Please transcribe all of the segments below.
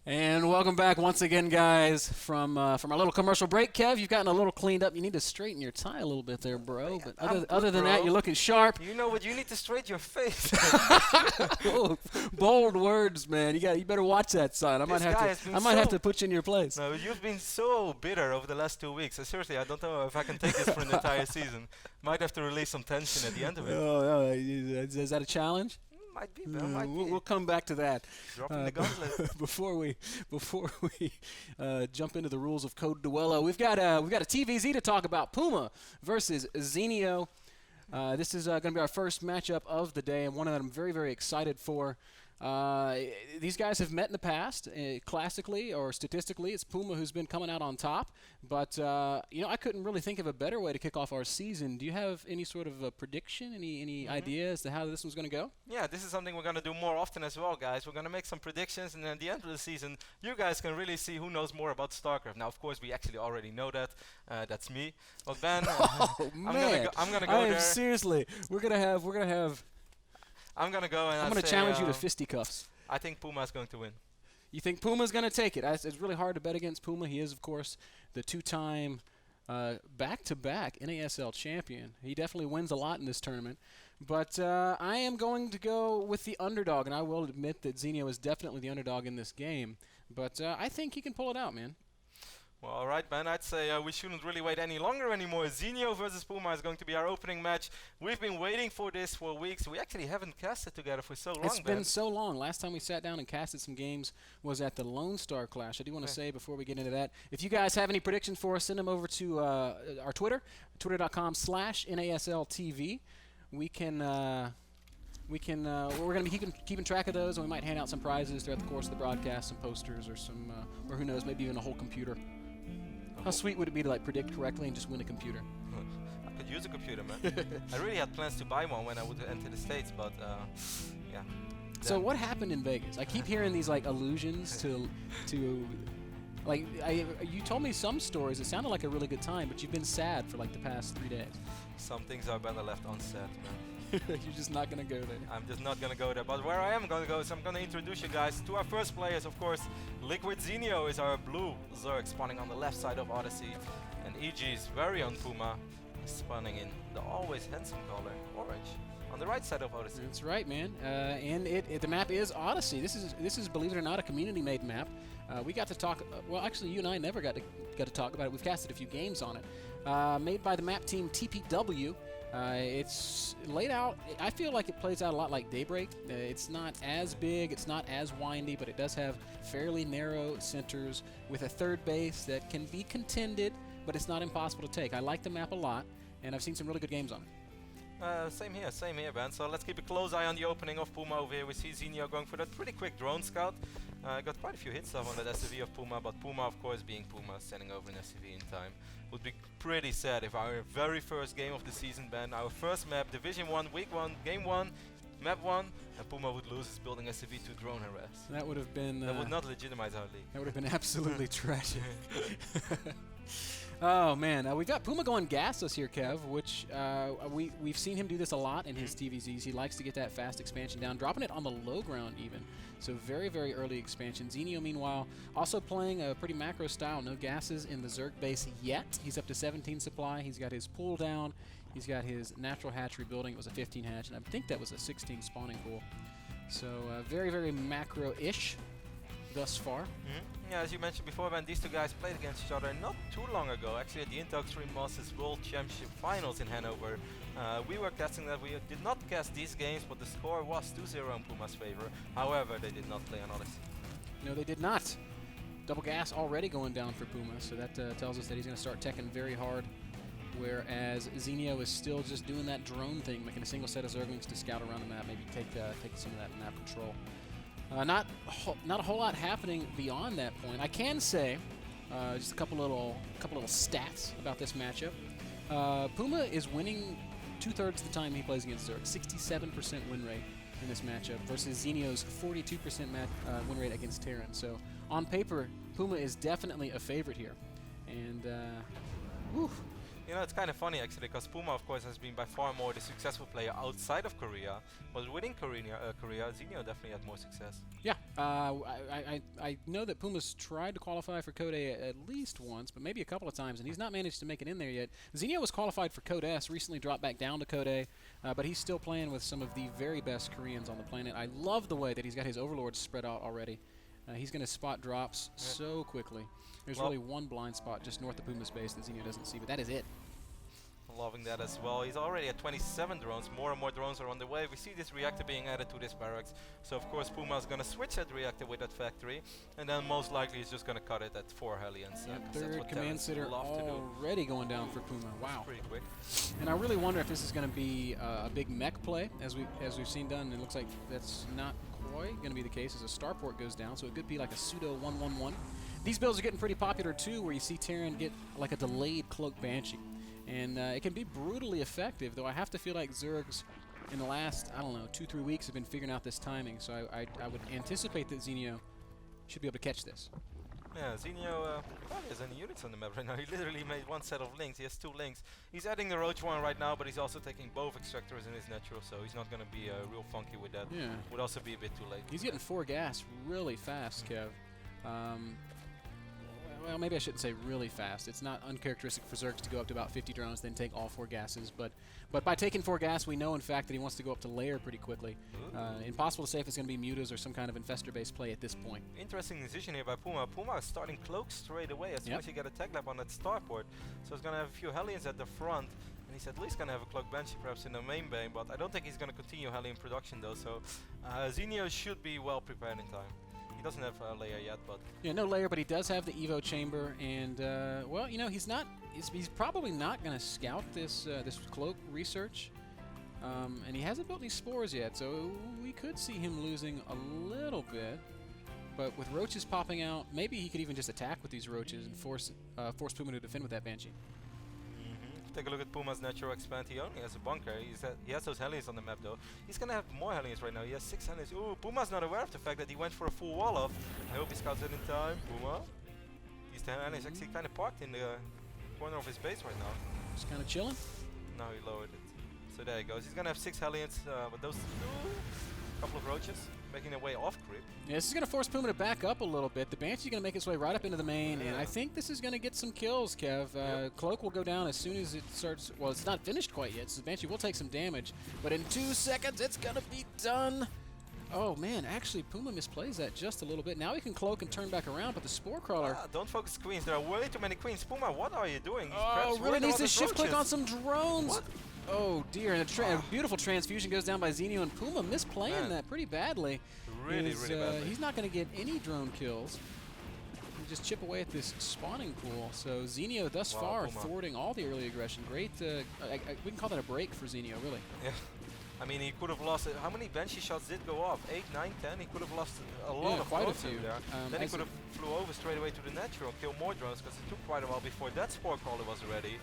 And welcome back once again, guys, from our little commercial break. Kev, you've gotten a little cleaned up. You need to straighten your tie a little bit there, bro. But other than that, you're looking sharp. You know what? You need to straighten your face. Oh, bold words, man. You better watch that, son. I might have to put you in your place. No, you've been so bitter over the last 2 weeks. Seriously, I don't know if I can take this for an entire season. Might have to release some tension at the end of it. Oh, is that a challenge? Might be, but might be. We'll come back to that. Dropping the gauntlet. Before we jump into the rules of Code Duello, we've got a TVZ to talk about. Puma versus Zenio. This is going to be our first matchup of the day, and one that I'm very, very excited for. These guys have met in the past. Classically or statistically, it's Puma who's been coming out on top. But I couldn't really think of a better way to kick off our season. Do you have any sort of a prediction, any idea as to how this one's going to go? Yeah, this is something we're going to do more often as well, guys. We're going to make some predictions, and at the end of the season, you guys can really see who knows more about StarCraft. Now, of course, we actually already know that. That's me. But Ben, I'm gonna go there. Seriously, we're gonna have. I'm going to go and I'm going to challenge you to fisticuffs. I think Puma is going to win. You think Puma's going to take it? It's really hard to bet against Puma. He is, of course, the two-time back-to-back NASL champion. He definitely wins a lot in this tournament. But I am going to go with the underdog, and I will admit that Zenio is definitely the underdog in this game. But I think he can pull it out, man. Well, all right, Ben. I'd say we shouldn't really wait any longer anymore. Zenio versus Puma is going to be our opening match. We've been waiting for this for weeks. We actually haven't casted together for so long, It's been so long. Last time we sat down and casted some games was at the Lone Star Clash. I do want to say before we get into that, if you guys have any predictions for us, send them over to our Twitter, twitter.com/NASLTV. We're going to be keeping track of those, and we might hand out some prizes throughout the course of the broadcast, some posters or some, or who knows, maybe even a whole computer. How sweet would it be to predict correctly and just win a computer? I could use a computer, man. I really had plans to buy one when I would enter the States, but yeah. So what happened in Vegas? I keep hearing these allusions to you told me some stories. It sounded like a really good time, but you've been sad for the past 3 days. Some things are better left unsaid, man. You're just not going to go there. I'm just not going to go there. But where I am going to go is I'm going to introduce you guys to our first players. Of course, Liquid Zenio is our blue Zerg spawning on the left side of Odyssey. And EG's very own Puma is spawning in the always handsome color orange on the right side of Odyssey. That's right, man. And the map is Odyssey. This is, believe it or not, a community-made map. We got to talk. Well, actually, you and I never got to talk about it. We've casted a few games on it. Made by the map team TPW. It's laid out. I feel like it plays out a lot like Daybreak. It's not as big, it's not as windy, but it does have fairly narrow centers with a third base that can be contended, but it's not impossible to take. I like the map a lot, and I've seen some really good games on it. Same here, Ben. So let's keep a close eye on the opening of Puma over here. We see Zenio going for that pretty quick drone scout. Got quite a few hits off on that SUV of Puma, but Puma, of course, being Puma, sending over an SUV in time. Would be pretty sad if our very first game of the season, Ben, our first map, Division 1, Week 1, Game 1, Map 1, and Puma would lose his building SUV to drone harass. That would have been... that would not legitimize our league. That would have been absolutely tragic. Oh, man. We've got Puma going gasless here, Kev, which we've seen him do this a lot in his TVZs. He likes to get that fast expansion down, dropping it on the low ground even. So very, very early expansion. Zenio, meanwhile, also playing a pretty macro style. No gases in the Zerg base yet. He's up to 17 supply. He's got his pool down. He's got his natural hatchery building. It was a 15 hatch, and I think that was a 16 spawning pool. So very, very macro-ish thus far. Yeah, as you mentioned before, Ben, these two guys played against each other not too long ago, actually at the Intel Extreme Masters World Championship Finals in Hanover. We were casting that. We did not cast these games, but the score was 2-0 in Puma's favor. However, they did not play on Odyssey. No, they did not. Double gas already going down for Puma, so that tells us that he's going to start teching very hard, whereas Zenio is still just doing that drone thing, making a single set of Zerglings to scout around the map, maybe take some of that map control. Not a whole lot happening beyond that point. I can say just a couple little stats about this matchup. Puma is winning 2/3 of the time he plays against Zerg, 67% win rate in this matchup versus Zenio's 42% win rate against Terran. So on paper, Puma is definitely a favorite here, and You know, it's kind of funny actually, because Puma, of course, has been by far more the successful player outside of Korea. But within Korea, Zenio definitely had more success. Yeah, I know that Puma's tried to qualify for Code A at least once, but maybe a couple of times, and he's not managed to make it in there yet. Zenio was qualified for Code S, recently dropped back down to Code A, but he's still playing with some of the very best Koreans on the planet. I love the way that he's got his overlords spread out already. He's going to spot drops so quickly. There's really one blind spot just north of Puma's base that Zenio doesn't see, but that is it. Loving that as well. He's already at 27 drones. More and more drones are on the way. We see this reactor being added to this barracks. So of course Puma's going to switch that reactor with that factory, and then most likely he's just going to cut it at 4 Hellions. Third command center already going down for Puma. Wow. Pretty quick. And I really wonder if this is going to be a big mech play, as we've seen done. It looks like that's not quite going to be the case as a starport goes down. So it could be like a pseudo 1-1-1. These builds are getting pretty popular too, where you see Terran get like a delayed cloak Banshee. And it can be brutally effective, though I have to feel like Zergs in the last, I don't know, 2-3 weeks have been figuring out this timing. So I would anticipate that Zenio should be able to catch this. Yeah, Zenio hardly has any units on the map right now. He literally made one set of links. He has 2 links. He's adding the Roach one right now, but he's also taking both extractors in his natural, so he's not going to be real funky with that. Yeah. Would also be a bit too late. He's getting 4 gas really fast, Kev. Well, maybe I shouldn't say really fast. It's not uncharacteristic for Zergs to go up to about 50 drones, then take all 4 gases. But by taking 4 gas, we know, in fact, that he wants to go up to layer pretty quickly. Impossible to say if it's going to be mutas or some kind of infestor-based play at this point. Interesting decision here by Puma. Puma is starting cloak straight away as soon as you get a tech lab on that starport. So he's going to have a few Hellions at the front. And he's at least going to have a cloak Banshee perhaps in the main bay. But I don't think he's going to continue Hellion production though. So Zenio should be well prepared in time. He doesn't have a layer yet, but... Yeah, no layer, but he does have the Evo chamber, and, well, you know, he's probably not going to scout this this cloak research, and he hasn't built any spores yet, so we could see him losing a little bit, but with roaches popping out, maybe he could even just attack with these roaches and force Puma to defend with that Banshee. Take a look at Puma's natural expand. He only has a bunker. He has those Hellions on the map though. He's gonna have more Hellions right now. He has 6 Hellions. Ooh, Puma's not aware of the fact that he went for a full wall off. I hope he scouts it in time. Puma. These 10 Hellions actually kind of parked in the corner of his base right now. Just kind of chilling. Now he lowered it. So there he goes. He's gonna have 6 Hellions, but those couple of roaches making their way off creep. Yeah, this is going to force Puma to back up a little bit. The Banshee's going to make its way right up into the main, and I think this is going to get some kills, Kev. Cloak will go down as soon as it starts. Well, it's not finished quite yet, so the Banshee will take some damage. But in 2 seconds, it's going to be done. Oh, man, actually, Puma misplays that just a little bit. Now he can cloak and turn back around, but the Spore Crawler... don't focus queens. There are way too many queens. Puma, what are you doing? Really needs to shift click on some drones. What? Oh, dear. And a beautiful transfusion goes down by Zenio, and Puma misplaying that pretty badly. Really badly. He's not going to get any drone kills. He just chip away at this spawning pool. So Zenio thus far thwarting all the early aggression. Great. We can call that a break for Zenio, really. Yeah. I mean, he could have lost it. How many Banshee shots did go off? 8, 9, 10? He could have lost a lot of quite a few. There. Then he could have flew over straight away to the natural, kill more drones, because it took quite a while before that Spore Crawler was ready.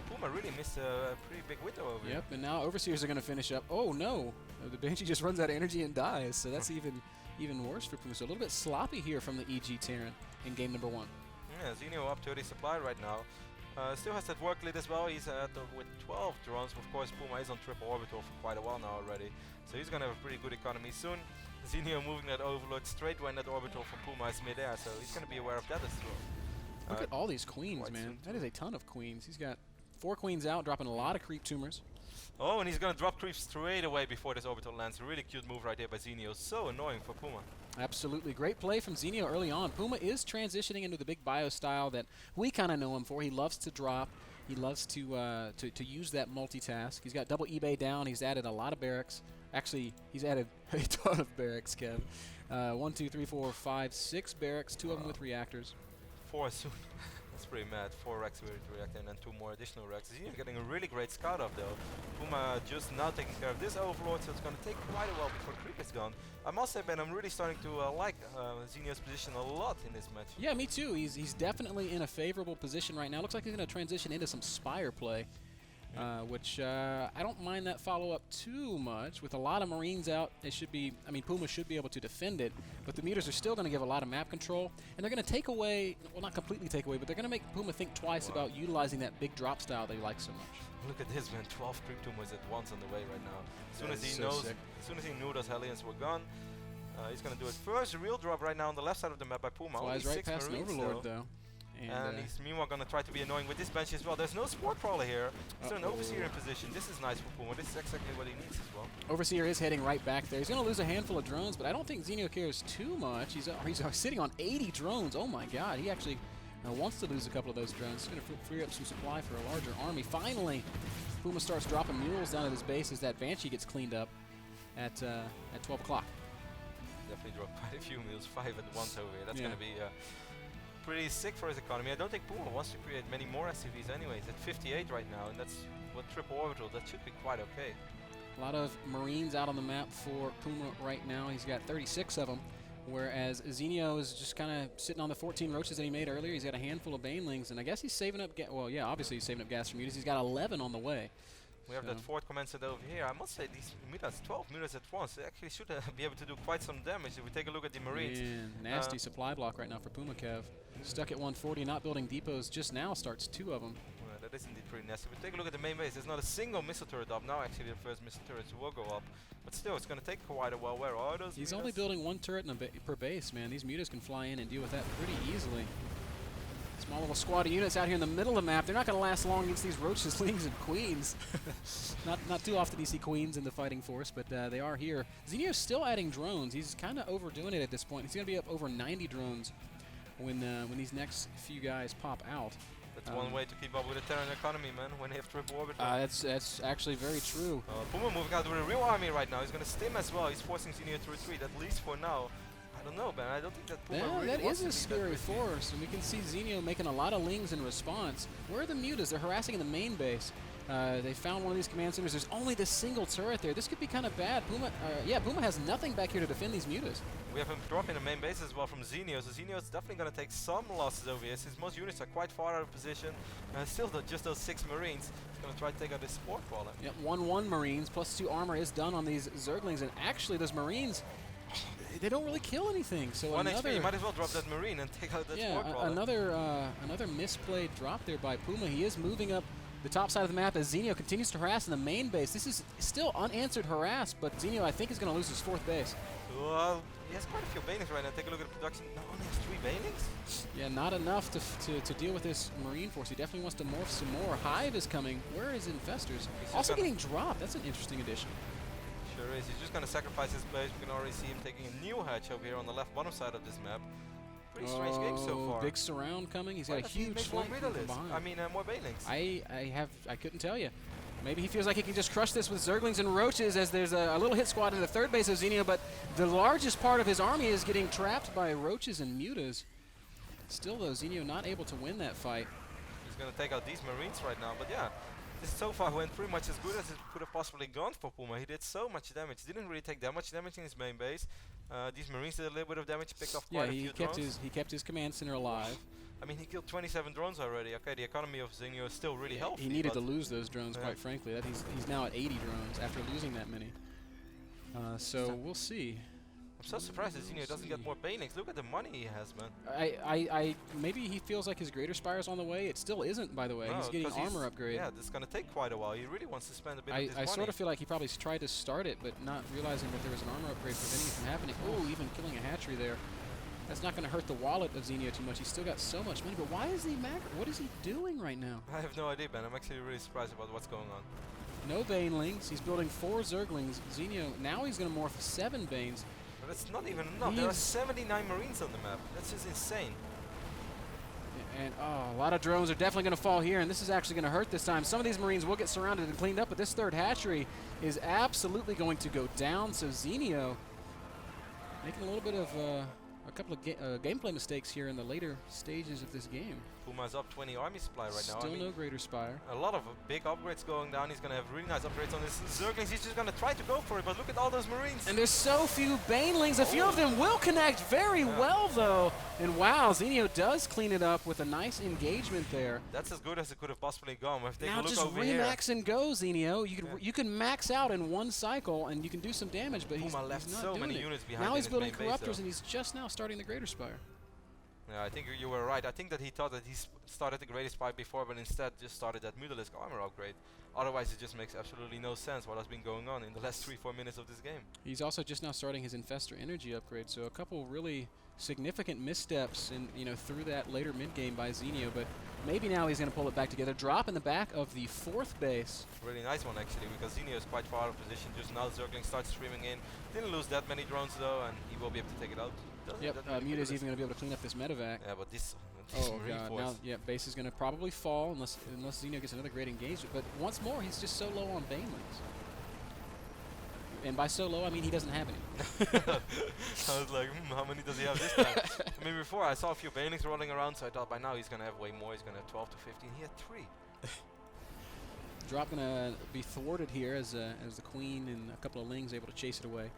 Puma really missed a pretty big window over here. Yep, and now Overseers are going to finish up. Oh, no. The Banshee just runs out of energy and dies, so that's even worse for Puma. So a little bit sloppy here from the EG Terran in game number 1. Yeah, Zenio up 30 supply right now. Still has that work lead as well. He's with 12 drones. Of course, Puma is on triple orbital for quite a while now already. So he's going to have a pretty good economy soon. Zenio moving that Overlord straight when that orbital from Puma is mid-air, so he's going to be aware of that as well. Look at all these queens, man. That is a ton of queens. He's got 4 queens out, dropping a lot of creep tumors. Oh, and he's going to drop creep straight away before this orbital lands. Really cute move right there by Zenio. So annoying for Puma. Absolutely. Great play from Zenio early on. Puma is transitioning into the big bio style that we kind of know him for. He loves to drop. He loves to use that multitask. He's got double eBay down. He's added a lot of barracks. Actually, he's added a ton of barracks, Kev. 1, 2, 3, 4, 5, 6 barracks, 2 of them with reactors. 4 soon. That's pretty mad. 4 racks with reactor and then 2 more additional racks. Zenio getting a really great scout up though. Puma just now taking care of this Overlord, so it's going to take quite a while before creep is gone. I must say, Ben, I'm really starting to like Zenio's position a lot in this match. Yeah, me too. He's definitely in a favorable position right now. Looks like he's going to transition into some Spire play. which I don't mind that follow-up too much. With a lot of Marines out, it should be, I mean, Puma should be able to defend it, but the mutas are still going to give a lot of map control, and they're going to take away, well, not completely take away, but they're going to make Puma think twice about utilizing that big drop style they like so much. Look at this, man. 12 creep Pumas at once on the way right now. As soon as he so knows, sick. as soon as he knew those Hellions were gone, he's going to do it. First real drop right now on the left side of the map by Puma. Flies Only right 6 past an Marines Overlord, though. And he's meanwhile going to try to be annoying with this bench as well. There's no Sport Crawler here. There's an Overseer in position. This is nice for Puma. This is exactly what he needs as well. Overseer is heading right back there. He's going to lose a handful of drones, but I don't think Zenio cares too much. He's sitting on 80 drones. Oh my god, he actually wants to lose a couple of those drones. He's going to free up some supply for a larger army. Finally, Puma starts dropping mules down at his base as that Banshee gets cleaned up at 12 o'clock. Definitely dropped quite a few mules, 5 at once over here. That's going to be pretty sick for his economy. I don't think Puma wants to create many more SCVs anyways. At 58 right now, and that's what triple orbital. That should be quite okay. A lot of Marines out on the map for Puma right now. He's got 36 of them, whereas Zenio is just kind of sitting on the 14 roaches that he made earlier. He's got a handful of banelings, and I guess he's saving up. Well, yeah, obviously he's saving up gas for mutas. He's got 11 on the way. We have that fourth commenced over here. I must say these mutas, 12 mutas at once, they actually should be able to do quite some damage. If we take a look at the Marines. Man, nasty supply block right now for Puma Kev. Stuck at 140, not building depots just now, starts 2 of them. That is indeed pretty nasty. But take a look at the main base. There's not a single missile turret up. Now actually the first missile turrets will go up. But still, it's going to take quite a while. Where are those He's mutas? only building 1 turret per base, man. These mutas can fly in and deal with that pretty easily. Small little squad of units out here in the middle of the map. They're not going to last long against these roaches, lings, and queens. not too often you see queens in the fighting force, but they are here. Zenio's still adding drones. He's kind of overdoing it at this point. He's going to be up over 90 drones when these next few guys pop out. That's one way to keep up with the Terran economy, man, when they have triple orbital. That's actually very true. Puma moving out with a real army right now. He's going to stim as well. He's forcing Zenio to retreat, at least for now. I don't know, man. I don't think that Puma really that wants is to a scary force, and we can see Zenio making a lot of lings in response. Where are the mutas? They're harassing in the main base. They found one of these command centers. There's only this single turret there. This could be kind of bad. Puma has nothing back here to defend these mutas. We have him dropping the main base as well from Zenio, so Zenio is definitely going to take some losses over here, since most units are quite far out of position. Still, just those 6 Marines. He's going to try to take out this Sport Crawler. Yep, 1-1 Marines, plus 2 armor is done on these Zerglings, and actually those Marines, they don't really kill anything. So 1 another, HP, you might as well drop that Marine and take out that Sport Crawler. Another misplayed drop there by Puma. He is moving up the top side of the map as Zenio continues to harass in the main base. This is still unanswered harass, but Zenio, I think, is going to lose his 4th base. Well, he has quite a few banelings right now. Take a look at the production. No, only has 3 banelings? Yeah, not enough to deal with this Marine force. He definitely wants to morph some more. Hive is coming. Where is Infestors? Also getting dropped. That's an interesting addition. Sure is. He's just going to sacrifice his base. We can already see him taking a new hatch over here on the left bottom side of this map. Pretty strange game so far. Big surround coming. He's got a huge flank from behind. I mean, more banelings. I couldn't tell you. Maybe he feels like he can just crush this with Zerglings and Roaches, as there's a little hit squad in the 3rd base of Zenio, but the largest part of his army is getting trapped by Roaches and Mutas. Still, though, Zenio not able to win that fight. He's going to take out these Marines right now, but yeah. This so far went pretty much as good as it could have possibly gone for Puma. He did so much damage. Didn't really take that much damage in his main base. These Marines did a little bit of damage, picked off quite a few drones. He kept his command center alive. I mean, he killed 27 drones already. Okay, the economy of Zenio is still really healthy. He needed to lose those drones, quite frankly. He's now at 80 drones after losing that many. So we'll see. I'm so surprised that Zenio doesn't get more banelings. Look at the money he has, man. Maybe he feels like his Greater Spire's on the way. It still isn't, by the way. No, he's getting armor upgrade. Yeah, this is going to take quite a while. He really wants to spend a bit of his money. I sort of feel like he probably tried to start it, but not realizing that there was an armor upgrade preventing it from happening. Oh, even killing a hatchery there. That's not going to hurt the wallet of Zenio too much. He's still got so much money, but why is he what is he doing right now? I have no idea, man. I'm actually really surprised about what's going on. No Banelings. He's building 4 Zerglings. Zenio, now he's going to morph 7 Banes. But that's not even enough. There are 79 Marines on the map. That's just insane. And a lot of drones are definitely going to fall here, and this is actually going to hurt this time. Some of these Marines will get surrounded and cleaned up, but this 3rd hatchery is absolutely going to go down. So Zenio making a little bit of a couple of gameplay mistakes here in the later stages of this game. Puma's up 20 army supply right now. Still no Greater Spire. A lot of big upgrades going down. He's going to have really nice upgrades on his Zerglings. He's just going to try to go for it, but look at all those Marines. And there's so few Banelings. A few of them will connect very well, though. And wow, Zenio does clean it up with a nice engagement there. That's as good as it could have possibly gone. If they Now look just over remax and go, Zenio. You can max out in one cycle, and you can do some damage, but Puma left he's not so doing many it. units behind. Now he's building base, Corruptors, and he's just now starting the Greater Spire. Yeah, I think you were right. I think that he thought that he started the Greater Spire before, but instead just started that Mutalisk armor upgrade. Otherwise, it just makes absolutely no sense what has been going on in the last 3-4 minutes of this game. He's also just now starting his Infestor Energy upgrade, so a couple really significant missteps in through that later mid game by Zenio, but maybe now he's going to pull it back together. Drop in the back of the 4th base. Really nice one actually, because Zenio is quite far out of position. Just now Zergling starts streaming in. Didn't lose that many drones though, and he will be able to take it out. Yep, Mute is even going to be able to clean up this medevac. Yeah, but this oh god, now base is going to probably fall unless Zenio gets another great engagement. But once more, he's just so low on Banelings. And by so low, I mean he doesn't have any. I was like, how many does he have this time? I mean, before I saw a few Banelings rolling around, so I thought by now he's going to have way more. He's going to have 12 to 15. He had 3. Drop going to be thwarted here as the Queen and a couple of Lings able to chase it away.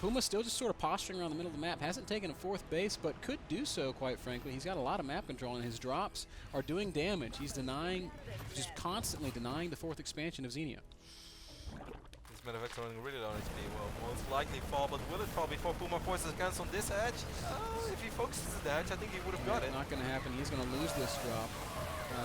Puma still just sort of posturing around the middle of the map. Hasn't taken a 4th base, but could do so, quite frankly. He's got a lot of map control, and his drops are doing damage. He's just constantly denying the 4th expansion of Zenio. This medevac's running really low on HP. Will most likely fall, but will it fall before Puma forces against on this edge? If he focuses at the edge, I think he would have got it. Not going to happen. He's going to lose this drop.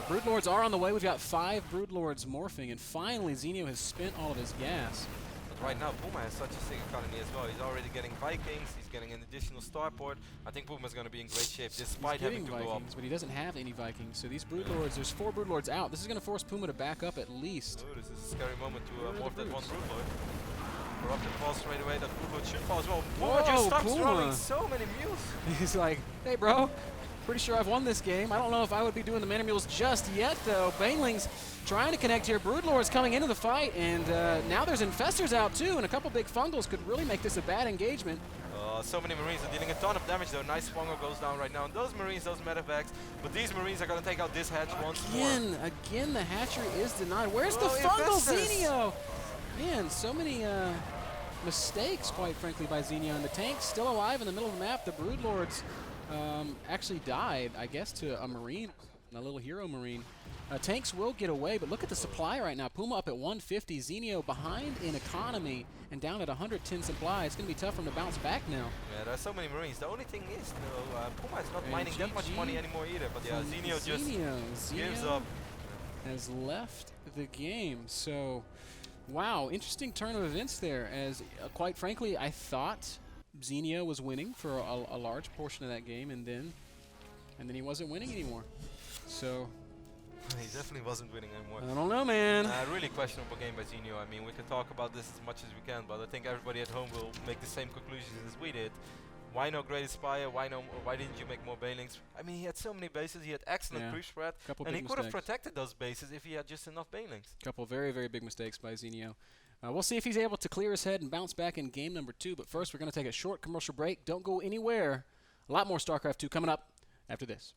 Broodlords are on the way. We've got 5 Broodlords morphing, and finally Zenio has spent all of his gas. But right now Puma has such a sick economy as well. He's already getting Vikings, he's getting an additional starport. I think Puma's going to be in great shape despite having to Vikings, go up. but he doesn't have any Vikings. So these Broodlords, there's 4 Broodlords out. This is going to force Puma to back up at least. Oh, this is a scary moment to morph that one Broodlord. Corrupted falls straight away. That Broodlord should fall as well. Puma just stops throwing so many mules. He's like, hey bro, pretty sure I've won this game. I don't know if I would be doing the Mana Mules just yet, though. Banelings trying to connect here. Broodlords coming into the fight, and now there's Infestors out, too, and a couple big Fungals could really make this a bad engagement. So many Marines are dealing a ton of damage, though. Nice Fungal goes down right now. And those Marines, those medevacs, but these Marines are going to take out this hatch once more. Again, the hatchery is denied. Where's the Fungal, Zenio? Man, so many mistakes, quite frankly, by Zenio. And the tank's still alive in the middle of the map. The Broodlords actually died, I guess, to a Marine, a little hero Marine. Tanks will get away, but look at the supply right now. Puma up at 150, Zenio behind in economy and down at 110 supply. It's going to be tough for him to bounce back now. Yeah, there's so many Marines. The only thing is, though, Puma is not mining that much money anymore either. But yeah, Zenio just gives up. Has left the game. So, wow, interesting turn of events there. As quite frankly, I thought Zenio was winning for a large portion of that game, and then he wasn't winning anymore. So he definitely wasn't winning anymore. I don't know, man. Really questionable game by Zenio. I mean, we can talk about this as much as we can, but I think everybody at home will make the same conclusions as we did. Why no Great Spire? Why didn't you make more Banelings? I mean, he had so many bases. He had excellent creep spread, and he could have protected those bases if he had just enough Banelings. Couple very, very big mistakes by Zenio. We'll see if he's able to clear his head and bounce back in game number 2. But first, we're going to take a short commercial break. Don't go anywhere. A lot more StarCraft 2 coming up after this.